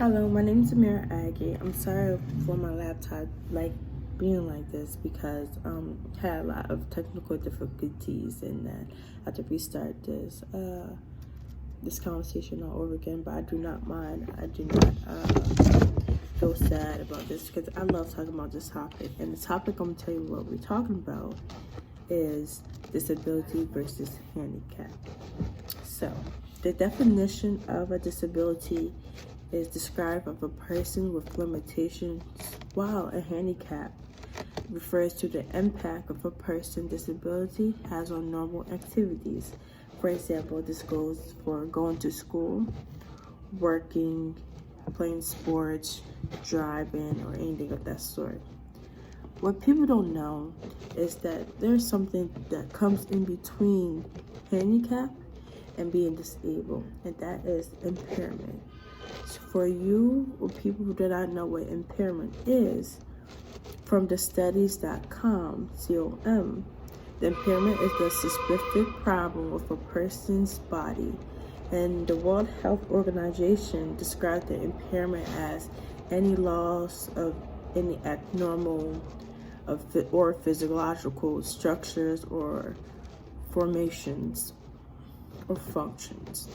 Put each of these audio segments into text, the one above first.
Hello, my name is Amira Aggie. I'm sorry for my laptop being like this because had a lot of technical difficulties and that I had to restart this conversation all over again. But I do not mind. I do not feel sad about this because I love talking about this topic. And the topic I'm gonna tell you what we're talking about is disability versus handicap. So the definition of a disability is described of a person with limitations, while a handicap refers to the impact of a person's disability has on normal activities. For example, this goes for going to school, working, playing sports, driving, or anything of that sort. What people don't know is that there's something that comes in between handicap and being disabled, and that is impairment. For you or people who do not know what impairment is, from the studies.com, the impairment is the specific problem with a person's body, and the World Health Organization described the impairment as any loss of any abnormal or physiological structures or formations or functions.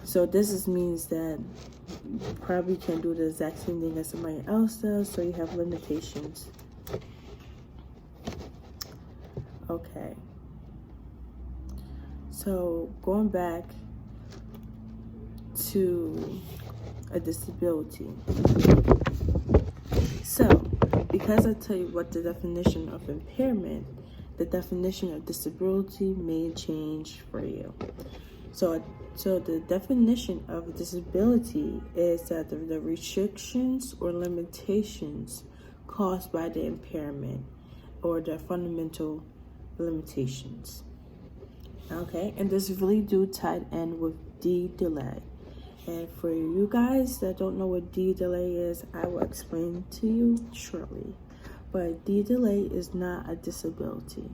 So this means that you probably can't do the exact same thing as somebody else does, so you have limitations. Okay. So going back to a disability. So, because I tell you what the definition of impairment, the definition of disability may change for you. So the definition of a disability is that the restrictions or limitations caused by the impairment or the fundamental limitations. Okay, and this really do tie in with D delay. And for you guys that don't know what D delay is, I will explain to you shortly. But D delay is not a disability.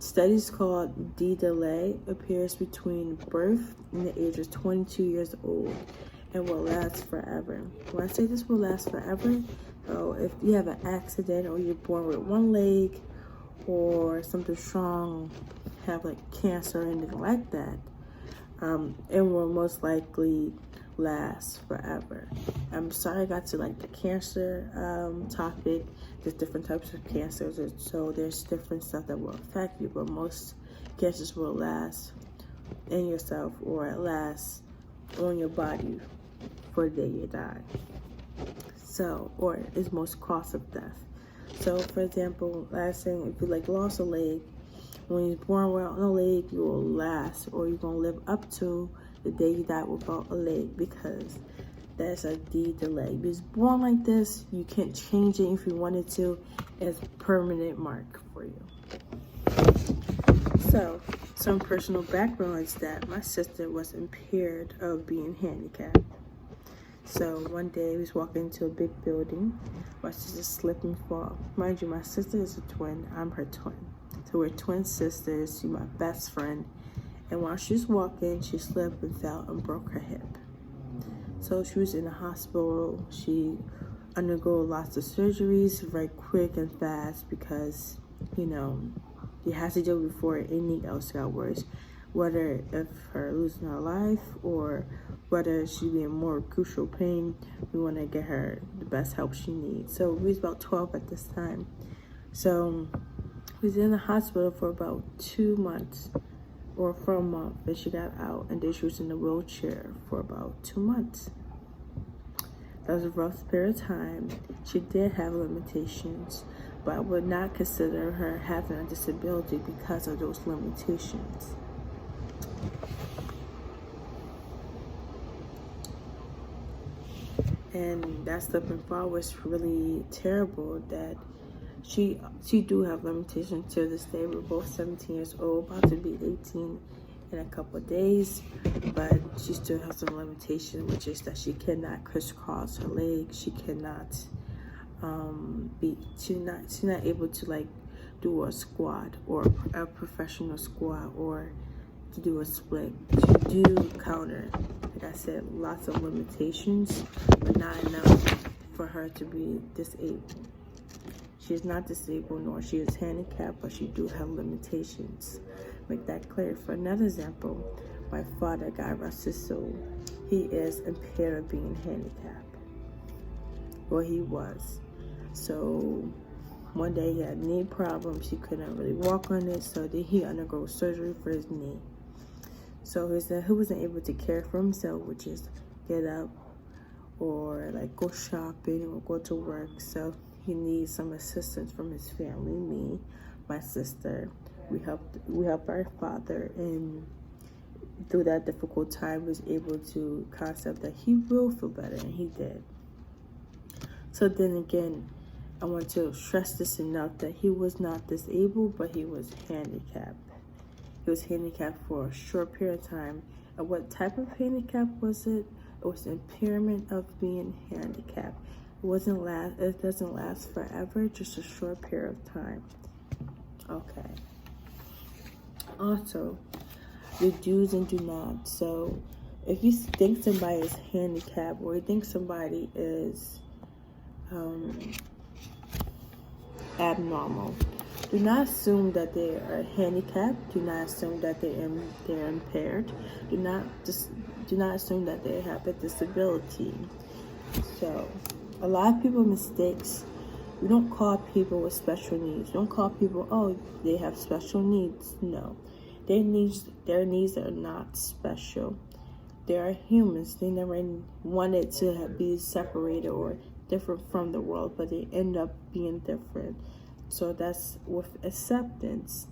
Studies called D delay appears between birth and the age of 22 years old and will last forever. When I say this will last forever, so if you have an accident or you're born with one leg or something strong, have like cancer or anything like that, it will most likely last forever. I'm sorry I got to the cancer topic. There's different types of cancers, so there's different stuff that will affect you, but most cancers will last in yourself or last on your body for the day you die. So, or is most cause of death. So for example, last thing, if you lost a leg, when you're born without a leg, you will last, or you're gonna live up to the day you die without a leg, because that's a D delay. If you're born like this, you can't change it if you wanted to. It's a permanent mark for you. So, some personal background is that my sister was impaired of being handicapped. So one day we was walking into a big building. My sister slipped and fall. Mind you, my sister is a twin. I'm her twin. So we're twin sisters. She's my best friend. And while she was walking, she slipped and fell and broke her hip. So she was in the hospital. She undergo lots of surgeries very quick and fast because, you have to do it before anything else got worse. Whether if her losing her life or whether she be in more crucial pain, we want to get her the best help she needs. So we was about 12 at this time. So we was in the hospital for about 2 months. Or for a month, and she got out, and then she was in a wheelchair for about 2 months. That was a rough period of time. She did have limitations, but I would not consider her having a disability because of those limitations. And that step and fall was really terrible. That she do have limitations to this day. We're both 17 years old, about to be 18 in a couple of days, but she still has some limitations, which is that she cannot crisscross her legs. She cannot she's not able to do a squat or a professional squat or to do a split. She's do counter, like I said, lots of limitations, but not enough for her to be disabled. She is not disabled, nor she is handicapped, but she do have limitations. Make that clear. For another example, my father, God rest his soul, he is impaired of being handicapped. Well, he was. So one day he had knee problems. He couldn't really walk on it, so then he undergo surgery for his knee. So he wasn't able to care for himself, which is get up or like go shopping or go to work. So he needs some assistance from his family, me, my sister. We helped our father, and through that difficult time was able to concept that he will feel better, and he did. So then again, I want to stress this enough that he was not disabled, but he was handicapped. He was handicapped for a short period of time. And what type of handicap was it? It was impairment of being handicapped. It doesn't last forever, just a short period of time. Okay. Also, the do's and do nots. So if you think somebody is handicapped, or you think somebody is abnormal, do not assume that they are handicapped. Do not assume that they're impaired. Do not assume that they have a disability. So a lot of people mistakes. We don't call people with special needs. We don't call people, oh, they have special needs. No, their needs are not special. They are humans. They never wanted to be separated or different from the world, but they end up being different. So that's with acceptance.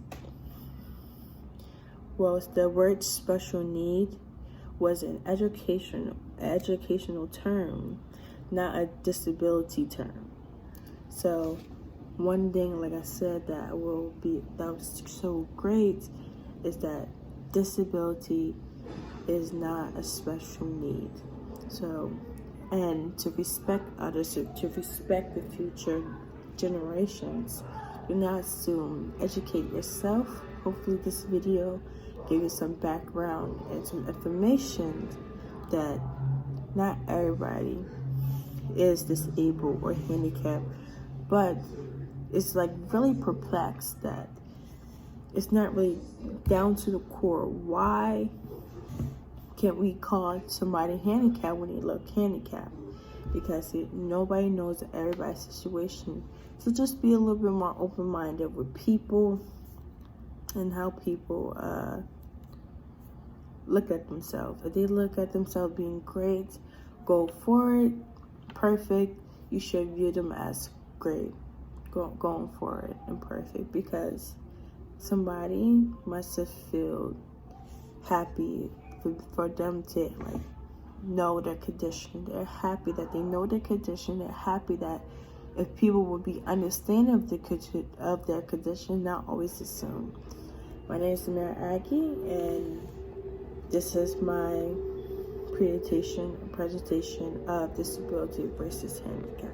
Well, the word special need was an educational term, not a disability term. So one thing, like I said, that was so great is that disability is not a special need. So, and to respect others, to respect the future generations, do not assume. Educate yourself. Hopefully this video gave you some background and some information that not everybody is disabled or handicapped, but it's like really perplexed that it's not really down to the core. Why can't we call somebody handicapped when they look handicapped? Because nobody knows everybody's situation. So just be a little bit more open-minded with people and how people look at themselves. If they look at themselves being great, go for it, perfect, you should view them as great, going for it and perfect, because somebody must have felt happy for them to like know their condition. They're happy that they know their condition. They're happy that if people would be understanding of their condition, not always assume. My name is Samara Aggie, and this is my presentation of disability versus handicap.